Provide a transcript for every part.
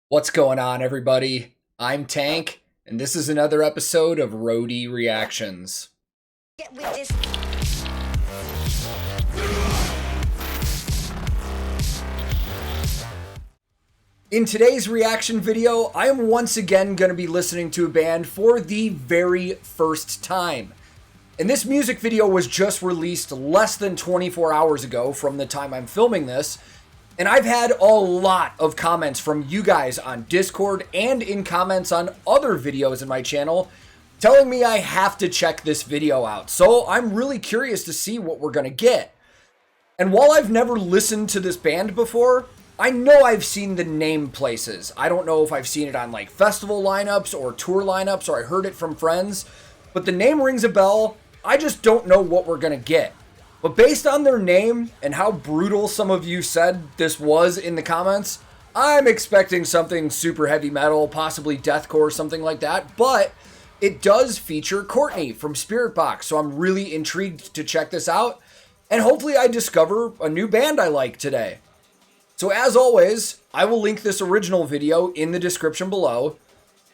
What's going on, everybody? I'm Tank, and this is another episode of Roadie Reactions. Get with this. In today's reaction video, I am once again going to be listening to a band for the very first time. And this music video was just released less than 24 hours ago from the time I'm filming this. And I've had a lot of comments from you guys on Discord and in comments on other videos in my channel telling me I have to check this video out. So I'm really curious to see what we're going to get. And while I've never listened to this band before, I know I've seen the name places. I don't know if I've seen it on like festival lineups or tour lineups or I heard it from friends, but the name rings a bell. I just don't know what we're going to get. But based on their name and how brutal some of you said this was in the comments, I'm expecting something super heavy metal, possibly deathcore, something like that. But it does feature Courtney from Spiritbox, so I'm really intrigued to check this out. And hopefully I discover a new band I like today. So as always, I will link this original video in the description below.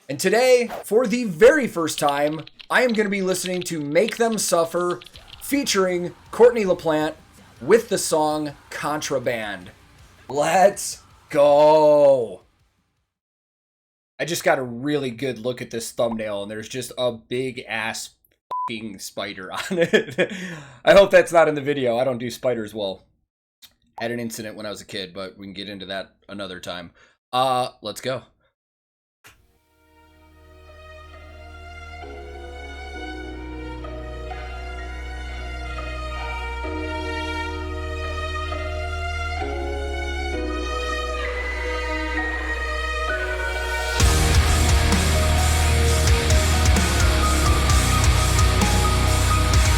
And today, for the very first time, I am going to be listening to Make Them Suffer featuring Courtney LaPlante with the song Contraband. Let's go. I just got a really good look at this thumbnail and there's just a big ass fucking spider on it. I hope that's not in the video. I don't do spiders well. Had an incident when I was a kid, but we can get into that another time. Let's go.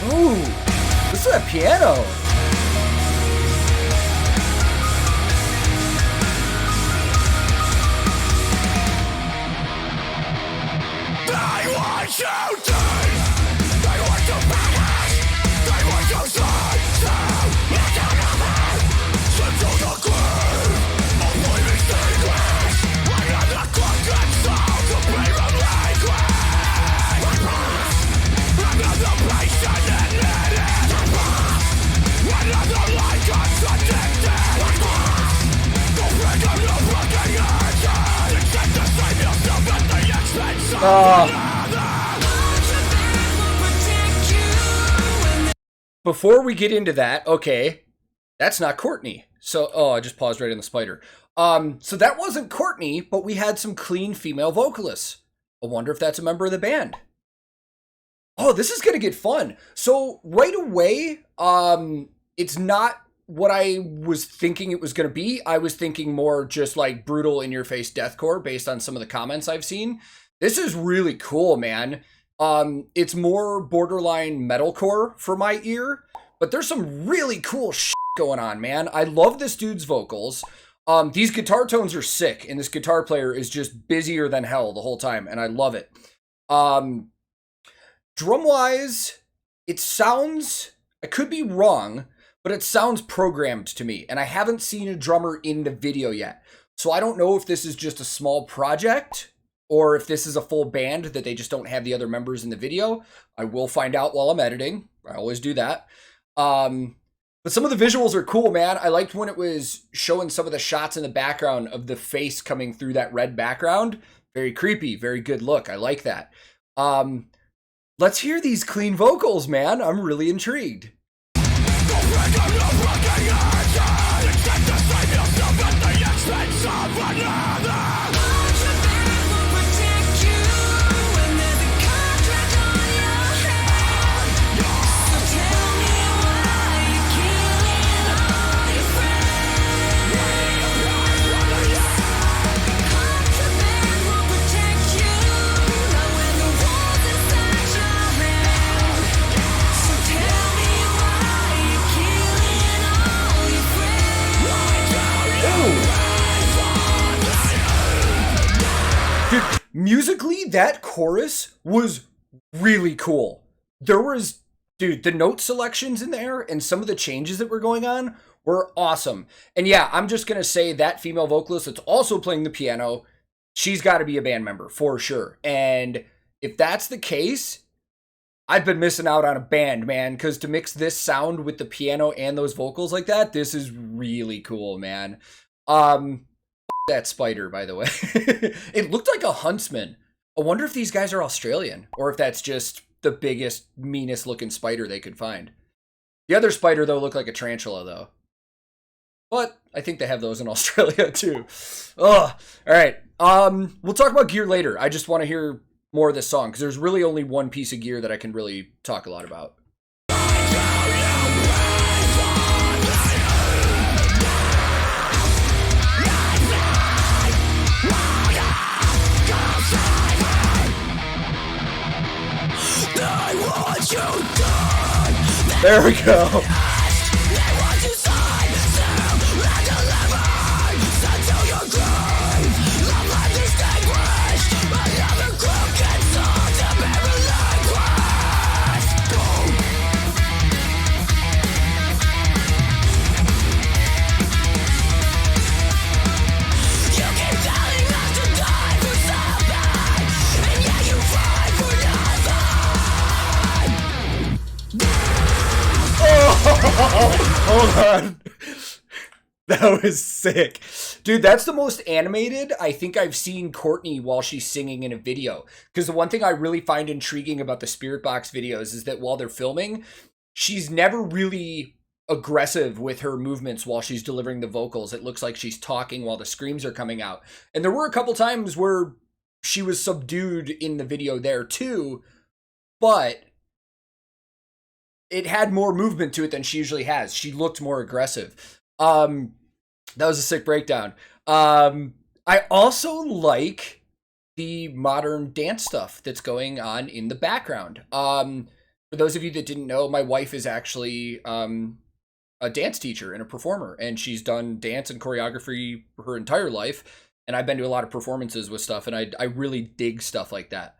Ooh, listen to that piano. Before we get into that, okay, that's not Courtney. So, I just paused right in the spider. So that wasn't Courtney, but we had some clean female vocalists. I wonder if that's a member of the band. Oh, this is gonna get fun. So right away, it's not what I was thinking it was gonna be. I was thinking more just like brutal in-your-face deathcore based on some of the comments I've seen. This is really cool, man. It's more borderline metalcore for my ear, but there's some really cool shit going on, man. I love this dude's vocals. These guitar tones are sick, and this guitar player is just busier than hell the whole time, and I love it. Drum-wise, it sounds, I could be wrong, but it sounds programmed to me, and I haven't seen a drummer in the video yet. So I don't know if this is just a small project, or if this is a full band that they just don't have the other members in the video. I will find out while I'm editing. I always do that. But some of the visuals are cool, man. I liked when it was showing some of the shots in the background of the face coming through that red background. Very creepy, very good look. I like that. Let's hear these clean vocals, man. I'm really intrigued. Musically, that chorus was really cool. There was, dude, the note selections in there and some of the changes that were going on were awesome. And yeah, I'm just going to say that female vocalist that's also playing the piano she's got to be a band member for sure. And if that's the case, I've been missing out on a band, man, because to mix this sound with the piano and those vocals like that, this is really cool, man. That spider, by the way. It looked like a huntsman. I wonder if these guys are Australian or if that's just the biggest, meanest looking spider they could find. The other spider, though, looked like a tarantula, though. But I think they have those in Australia, too. Ugh. All right. We'll talk about gear later. I just want to hear more of this song because there's really only one piece of gear that I can really talk a lot about. There we go. Hold on. That was sick. Dude, that's the most animated I think I've seen Courtney while she's singing in a video. Because the one thing I really find intriguing about the Spirit Box videos is that while they're filming, she's never really aggressive with her movements while she's delivering the vocals. It looks like she's talking while the screams are coming out. And there were a couple times where she was subdued in the video there too, but it had more movement to it than she usually has. She looked more aggressive. That was a sick breakdown. I also like the modern dance stuff that's going on in the background. For those of you that didn't know, my wife is actually a dance teacher and a performer, and she's done dance and choreography her entire life. And I've been to a lot of performances with stuff, and I really dig stuff like that.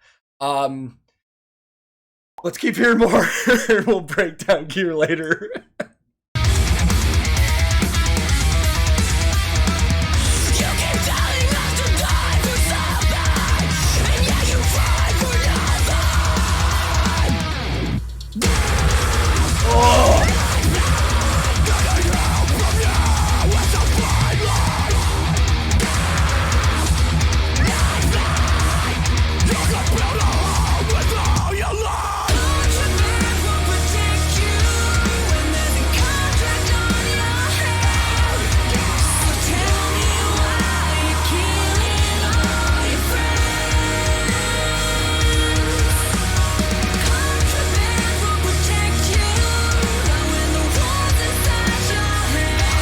Let's keep hearing more. We'll break down gear later.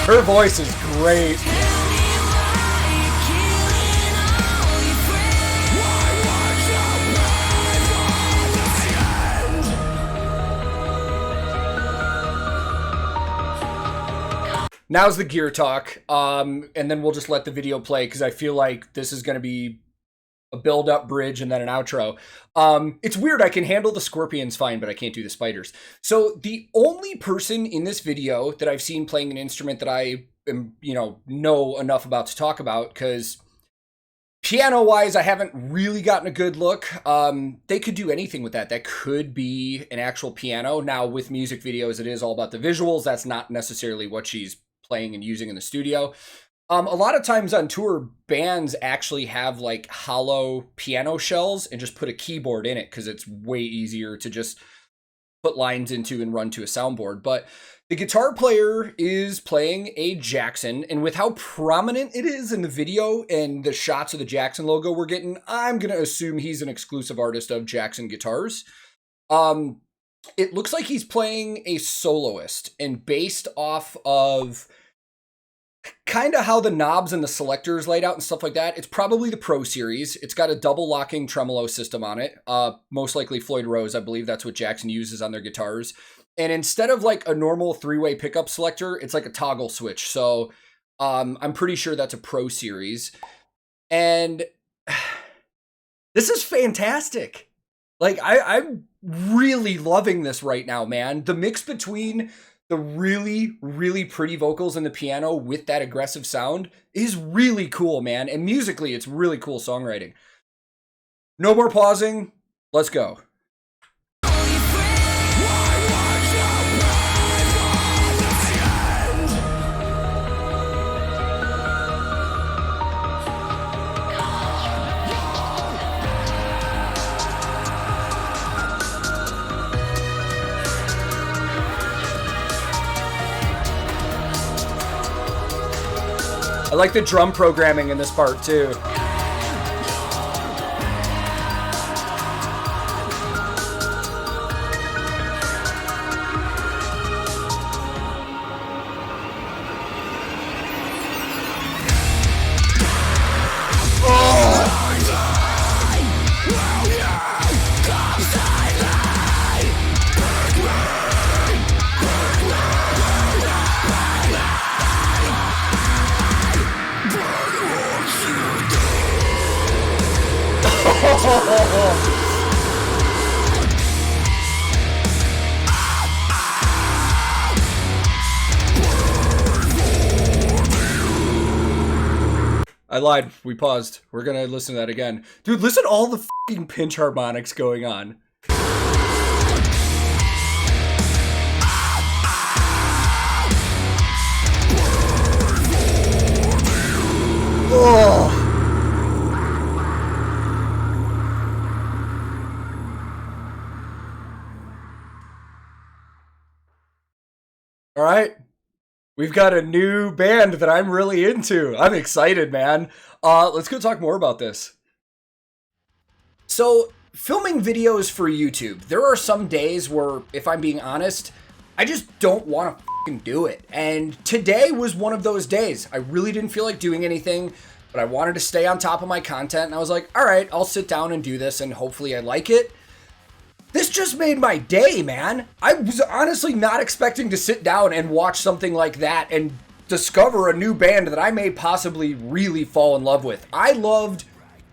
Her voice is great. Now's the gear talk, and then we'll just let the video play because I feel like this is going to be a build-up bridge and then an outro. It's weird. I can handle the scorpions fine, but I can't do the spiders. So the only person in this video that I've seen playing an instrument that I am, know enough about to talk about, because piano-wise, I haven't really gotten a good look. They could do anything with that. That could be an actual piano. Now, with music videos, it is all about the visuals. That's not necessarily what she's playing and using in the studio. A lot of times on tour, bands actually have like hollow piano shells and just put a keyboard in it because it's way easier to just put lines into and run to a soundboard. But the guitar player is playing a Jackson, and with how prominent it is in the video and the shots of the Jackson logo we're getting, I'm going to assume he's an exclusive artist of Jackson Guitars. It looks like he's playing a soloist, and based off of kind of how the knobs and the selectors laid out and stuff like that, it's probably the Pro Series. It's got a double locking tremolo system on it. Most likely Floyd Rose. I believe that's what Jackson uses on their guitars. And instead of like a normal three-way pickup selector, it's like a toggle switch. So I'm pretty sure that's a Pro Series. And this is fantastic. Like I'm really loving this right now, man. The mix between the really, really pretty vocals in the piano with that aggressive sound is really cool, man. And musically, it's really cool songwriting. No more pausing. Let's go. I like the drum programming in this part too. I lied. We paused. We're gonna listen to that again. Dude, listen to all the fucking pinch harmonics going on. Oh. All right. We've got a new band that I'm really into. I'm excited, man. Let's go talk more about this. So, filming videos for YouTube, there are some days where, if I'm being honest, I just don't want to fucking do it. And today was one of those days. I really didn't feel like doing anything, but I wanted to stay on top of my content. And I was like, all right, I'll sit down and do this, and hopefully I like it. This just made my day, man. I was honestly not expecting to sit down and watch something like that and discover a new band that I may possibly really fall in love with. I loved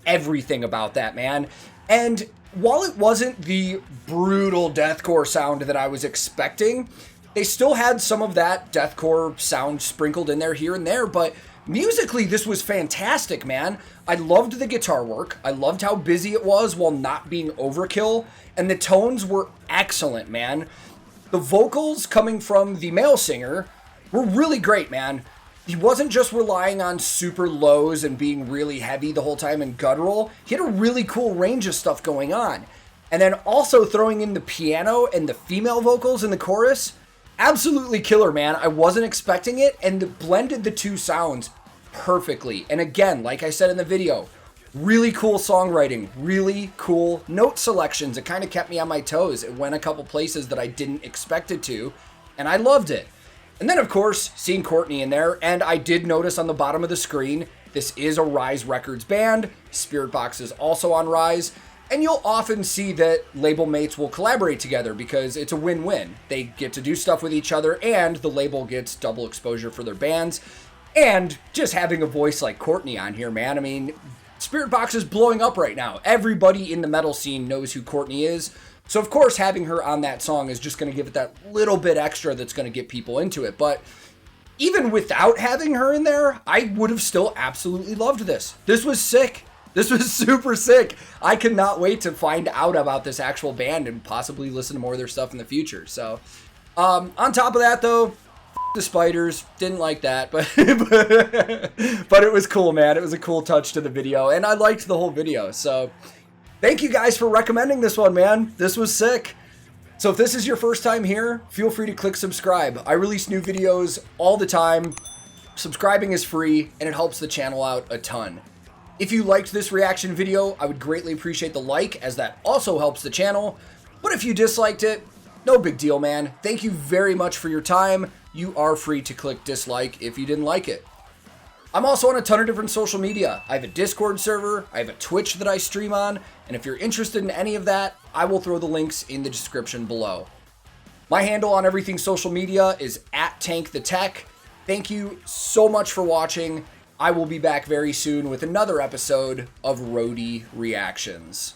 everything about that, man. And while it wasn't the brutal deathcore sound that I was expecting, they still had some of that deathcore sound sprinkled in there here and there, but musically, this was fantastic, man. I loved the guitar work. I loved how busy it was while not being overkill. And the tones were excellent, man. The vocals coming from the male singer were really great, man. He wasn't just relying on super lows and being really heavy the whole time and guttural. He had a really cool range of stuff going on. And then also throwing in the piano and the female vocals in the chorus. Absolutely killer, man. I wasn't expecting it, and it blended the two sounds perfectly. And again, like I said in the video, really cool songwriting, really cool note selections. It kind of kept me on my toes. It went a couple places that I didn't expect it to, and I loved it. And then, of course, seeing Courtney in there, and I did notice on the bottom of the screen, this is a Rise Records band. Spiritbox is also on Rise. And you'll often see that label mates will collaborate together because it's a win-win. They get to do stuff with each other, and the label gets double exposure for their bands. And just having a voice like Courtney on here, man, I mean, Spiritbox is blowing up right now. Everybody in the metal scene knows who Courtney is. So, of course, having her on that song is just going to give it that little bit extra that's going to get people into it. But even without having her in there, I would have still absolutely loved this. This was sick. This was super sick. I cannot wait to find out about this actual band and possibly listen to more of their stuff in the future. So, on top of that, though, the spiders, didn't like that, but but it was cool, man. It was a cool touch to the video, and I liked the whole video. So, thank you guys for recommending this one, man. This was sick. So if this is your first time here, feel free to click subscribe. I release new videos all the time. Subscribing is free, and it helps the channel out a ton. If you liked this reaction video, I would greatly appreciate the like, as that also helps the channel. But if you disliked it, no big deal, man. Thank you very much for your time. You are free to click dislike if you didn't like it. I'm also on a ton of different social media. I have a Discord server, I have a Twitch that I stream on, and if you're interested in any of that, I will throw the links in the description below. My handle on everything social media is @TankTheTech. Thank you so much for watching. I will be back very soon with another episode of Roadie Reactions.